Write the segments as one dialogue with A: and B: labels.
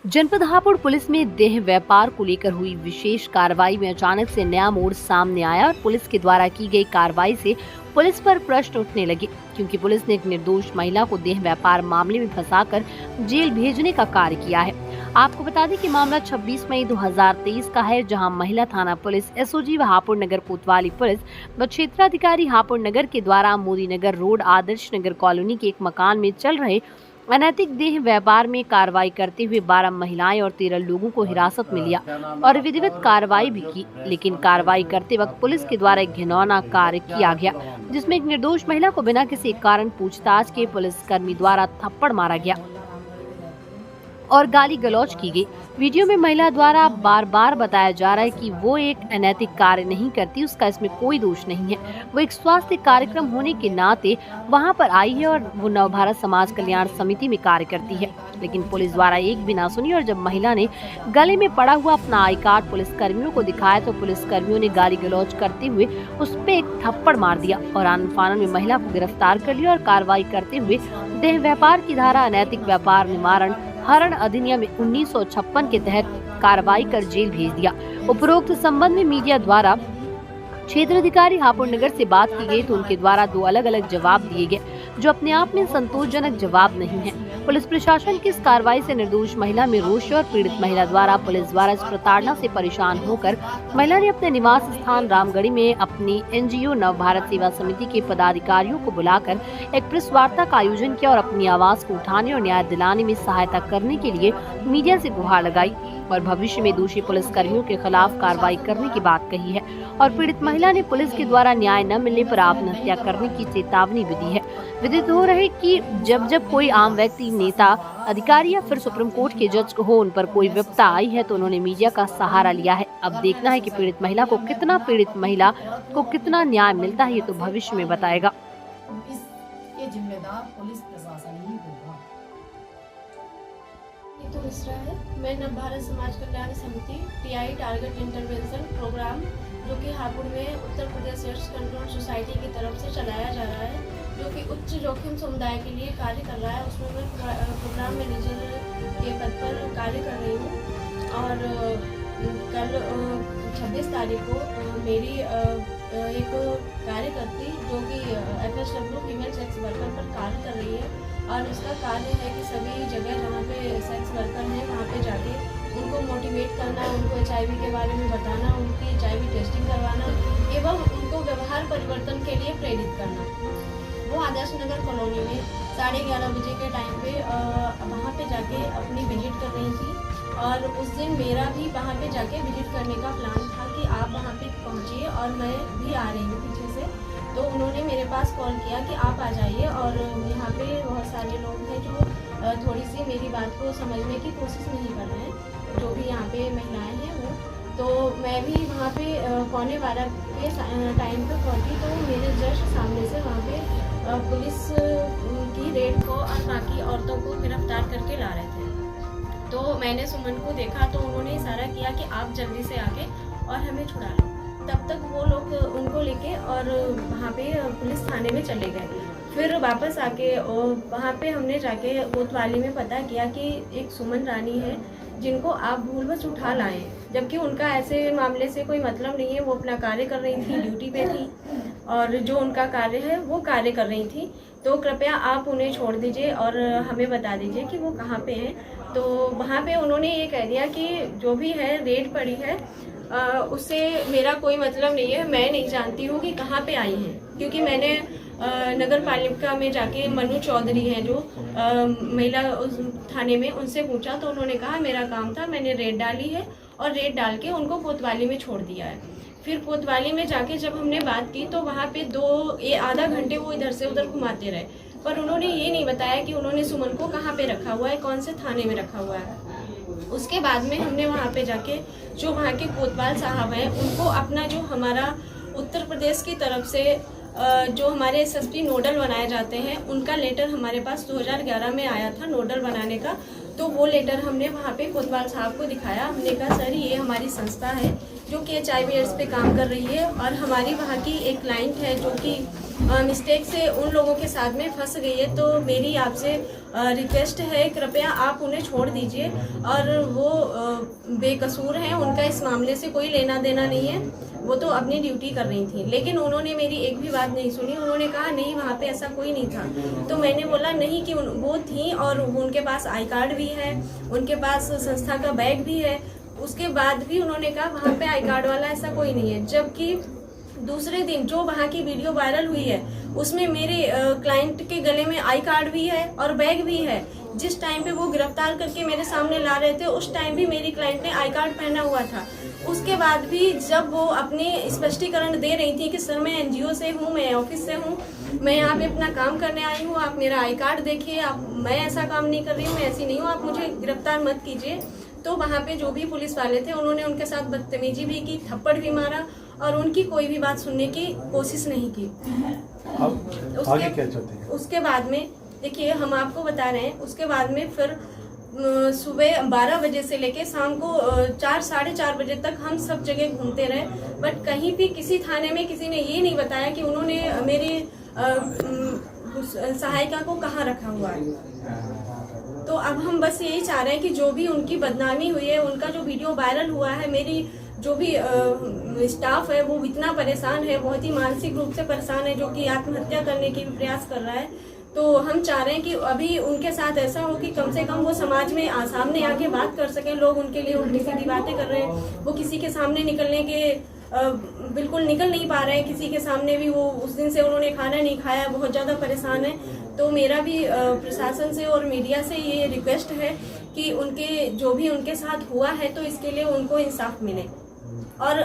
A: जनपद हापुड़ पुलिस में देह व्यापार को लेकर हुई विशेष कार्रवाई में अचानक से नया मोड़ सामने आया और पुलिस के द्वारा की गई कार्रवाई से पुलिस पर प्रश्न उठने लगे, क्योंकि पुलिस ने एक निर्दोष महिला को देह व्यापार मामले में फंसाकर जेल भेजने का कार्य किया है। आपको बता दें कि मामला 26 मई 2023 का है, जहां महिला थाना पुलिस, एसओजी व हापुड़ नगर कोतवाली पुलिस व क्षेत्राधिकारी हापुड़ नगर के द्वारा मोदी नगर रोड आदर्श नगर कॉलोनी के एक मकान में चल रहे अनैतिक देह व्यापार में कार्रवाई करते हुए 12 महिलाएं और 13 लोगों को हिरासत में लिया और विधिवत कार्रवाई भी की। लेकिन कार्रवाई करते वक्त पुलिस के द्वारा एक घिनौना कार्य किया गया, जिसमें एक निर्दोष महिला को बिना किसी कारण पूछताछ के पुलिसकर्मी द्वारा थप्पड़ मारा गया और गाली गलौज की गई। वीडियो में महिला द्वारा बार बार बताया जा रहा है कि वो एक अनैतिक कार्य नहीं करती, उसका इसमें कोई दोष नहीं है। वो एक स्वास्थ्य कार्यक्रम होने के नाते वहां पर आई है और वो नवभारत समाज कल्याण समिति में कार्य करती है। लेकिन पुलिस द्वारा एक भी ना सुनी और जब महिला ने गले में पड़ा हुआ अपना आई कार्ड पुलिसकर्मियों को दिखाया तो पुलिसकर्मियों ने गाली गलौज करते हुए उस पर एक थप्पड़ मार दिया और आनन फानन में महिला को गिरफ्तार कर लिया और कार्रवाई करते हुए देह व्यापार की धारा अनैतिक व्यापार निवारण हरण अधिनियम 1956 के तहत कार्रवाई कर जेल भेज दिया। उपरोक्त संबंध में मीडिया द्वारा क्षेत्राधिकारी हापुड़ नगर से बात की गई तो उनके द्वारा 2 अलग-अलग जवाब दिए गए, जो अपने आप में संतोषजनक जवाब नहीं है। पुलिस प्रशासन की इस कार्रवाई से निर्दोष महिला में रोष और पीड़ित महिला द्वारा पुलिस द्वारा इस प्रताड़ना से परेशान होकर महिला ने अपने निवास स्थान रामगढ़ी में अपनी एनजीओ नवभारत सेवा समिति के पदाधिकारियों को बुलाकर एक प्रेस वार्ता का आयोजन किया और अपनी आवाज को उठाने और न्याय दिलाने में सहायता करने के लिए मीडिया से गुहार लगाई और भविष्य में दोषी पुलिसकर्मियों के खिलाफ कार्रवाई करने की बात कही है। और पीड़ित महिला ने पुलिस के द्वारा न्याय न मिलने पर आत्महत्या करने की चेतावनी भी दी है। विदित हो रहे कि जब कोई आम व्यक्ति, नेता, अधिकारी या फिर सुप्रीम कोर्ट के जज हो, उन पर कोई विपदा आई है तो उन्होंने मीडिया का सहारा लिया है। अब देखना है कि पीड़ित महिला को कितना न्याय मिलता है, ये तो भविष्य में बताएगा।
B: इसके जिम्मेदार पुलिस प्रशासन ही होगा।
C: ये तो मिश्रा है। मैं नवभारत समाज कल्याण समिति टीआई टारगेट इंटरवेंशन प्रोग्राम, जो कि हापुड़ में Uttar Pradesh AIDS control society की तरफ से चलाया जा रहा है, जो कि उच्च जोखिम समुदाय के लिए कार्य कर रहा है। उसमें मैं प्रोग्राम मैनेजर के पद पर कार्य कर रही हूँ। और कल 26 तारीख को मेरी एक कार्यकर्ती, जो कि FSW फीमेल सेक्स वर्कर पर कार्य कर रही है, और उसका कार्य है कि सभी जगह जहाँ पे सेक्स वर्कर हैं वहाँ पे जाके उनको मोटिवेट करना, उनको HIV के बारे में बताना, उनकी HIV टेस्टिंग करवाना एवं उनको व्यवहार परिवर्तन के लिए प्रेरित करना। वो आदर्श नगर कॉलोनी में 11:30 बजे के टाइम पे वहाँ पे जाके अपनी विजिट कर रही थी। और उस दिन मेरा भी वहाँ पे जाके विजिट करने का प्लान था कि आप वहाँ पे पहुँचिए, और मैं भी आ रही हूँ पीछे से। तो उन्होंने मेरे पास कॉल किया कि आप आ जाइए, और यहाँ पे बहुत सारे लोग हैं जो थोड़ी सी मेरी बात को समझने की कोशिश नहीं कर रहे हैं, जो भी यहाँ पे महिलाएं हैं वो। तो मैं भी वहाँ पे 11:15 के टाइम पे पहुँची, तो मेरे जस्ट सामने से वहाँ पे पुलिस की रेड को और बाकी औरतों को गिरफ्तार करके ला रहे थे। तो मैंने सुमन को देखा तो उन्होंने इशारा किया कि आप जल्दी से आके और हमें छुड़ा लो। तब तक वो लोग उनको लेके और वहाँ पे पुलिस थाने में चले गए। फिर वापस आके वहाँ पे हमने जाके कोतवाली में पता किया कि एक सुमन रानी है, जिनको आप भूलवश उठा लाए, जबकि उनका ऐसे मामले से कोई मतलब नहीं है। वो अपना कार्य कर रही थी, ड्यूटी पे थी, और जो उनका कार्य है वो कार्य कर रही थी। तो कृपया आप उन्हें छोड़ दीजिए और हमें बता दीजिए कि वो कहाँ पे हैं। तो वहाँ पे उन्होंने ये कह दिया कि जो भी है रेड पड़ी है, उससे मेरा कोई मतलब नहीं है। मैं नहीं जानती हूँ कि कहाँ पे आई हैं, क्योंकि मैंने नगर पालिका में जाके मनु चौधरी हैं जो महिला थाने में, उनसे पूछा तो उन्होंने कहा मेरा काम था, मैंने रेड डाली है और रेड डाल के उनको कोतवाली में छोड़ दिया है। फिर कोतवाली में जाके जब हमने बात की तो वहाँ पे आधा घंटे वो इधर से उधर घुमाते रहे, पर उन्होंने ये नहीं बताया कि उन्होंने सुमन को कहाँ पे रखा हुआ है, कौन से थाने में रखा हुआ है। उसके बाद में हमने वहाँ पे जाके जो वहाँ के कोतवाल साहब हैं उनको अपना, जो हमारा उत्तर प्रदेश की तरफ से जो हमारे SSP नोडल बनाए जाते हैं, उनका लेटर हमारे पास 2011 में आया था नोडल बनाने का। तो वो लेटर हमने वहाँ पे कोतवाल साहब को दिखाया। हमने कहा सर ये हमारी संस्था है जो कि HIV एड्स पे काम कर रही है, और हमारी वहाँ की एक क्लाइंट है जो कि मिस्टेक से उन लोगों के साथ में फंस गई है। तो मेरी आपसे रिक्वेस्ट है, कृपया आप उन्हें छोड़ दीजिए और वो बेकसूर हैं, उनका इस मामले से कोई लेना देना नहीं है, वो तो अपनी ड्यूटी कर रही थी। लेकिन उन्होंने मेरी एक भी बात नहीं सुनी। उन्होंने कहा नहीं वहाँ पे ऐसा कोई नहीं था। तो मैंने बोला नहीं कि वो थी और उनके पास आई कार्ड भी है, उनके पास संस्था का बैग भी है। उसके बाद भी उन्होंने कहा वहाँ पे आई कार्ड वाला ऐसा कोई नहीं है। जबकि दूसरे दिन जो वहाँ की वीडियो वायरल हुई है उसमें मेरे क्लाइंट के गले में आई कार्ड भी है और बैग भी है। जिस टाइम पे वो गिरफ्तार करके मेरे सामने ला रहे थे उस टाइम भी मेरी क्लाइंट ने आई कार्ड पहना हुआ था। उसके बाद भी जब वो अपने स्पष्टीकरण दे रही थी कि सर मैं एनजीओ से हूँ, मैं ऑफिस से हूँ, मैं यहाँ पे अपना काम करने आई हूँ, आप मेरा आई कार्ड देखिए, आप मैं ऐसा काम नहीं कर रही हूँ, मैं ऐसी नहीं हूँ, आप मुझे गिरफ्तार मत कीजिए। तो वहाँ पे जो भी पुलिस वाले थे उन्होंने उनके साथ बदतमीजी भी की, थप्पड़ भी मारा और उनकी कोई भी बात सुनने की कोशिश नहीं की।
D: अब आगे क्या चाहते हैं?
C: उसके बाद में देखिए हम आपको बता रहे हैं, उसके बाद में फिर सुबह 12 बजे से लेके शाम को 4 साढ़े 4 बजे तक हम सब जगह घूमते रहे, बट कहीं भी किसी थाने में किसी ने ये नहीं बताया कि उन्होंने मेरी सहायिका को कहाँ रखा हुआ है। तो अब हम बस यही चाह रहे हैं कि जो भी उनकी बदनामी हुई है, उनका जो वीडियो वायरल हुआ है, मेरी जो भी स्टाफ है वो इतना परेशान है, बहुत ही मानसिक रूप से परेशान है, जो कि आत्महत्या करने की भी प्रयास कर रहा है। तो हम चाह रहे हैं कि अभी उनके साथ ऐसा हो कि कम से कम वो समाज में सामने आके बात कर सकें। लोग उनके लिए उल्टी सीधी बातें कर रहे हैं, वो किसी के सामने निकलने के बिल्कुल निकल नहीं पा रहे हैं। किसी के सामने भी वो उस दिन से उन्होंने खाना नहीं खाया, बहुत ज़्यादा परेशान है। तो मेरा भी प्रशासन से और मीडिया से ये रिक्वेस्ट है कि उनके जो भी उनके साथ हुआ है तो इसके लिए उनको इंसाफ मिले। और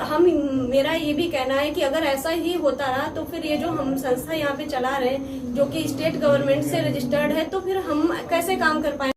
C: मेरा ये भी कहना है कि अगर ऐसा ही होता रहा तो फिर ये जो हम संस्था यहाँ पे चला रहे हैं जो कि स्टेट गवर्नमेंट से रजिस्टर्ड है, तो फिर हम कैसे काम कर पाएंगे।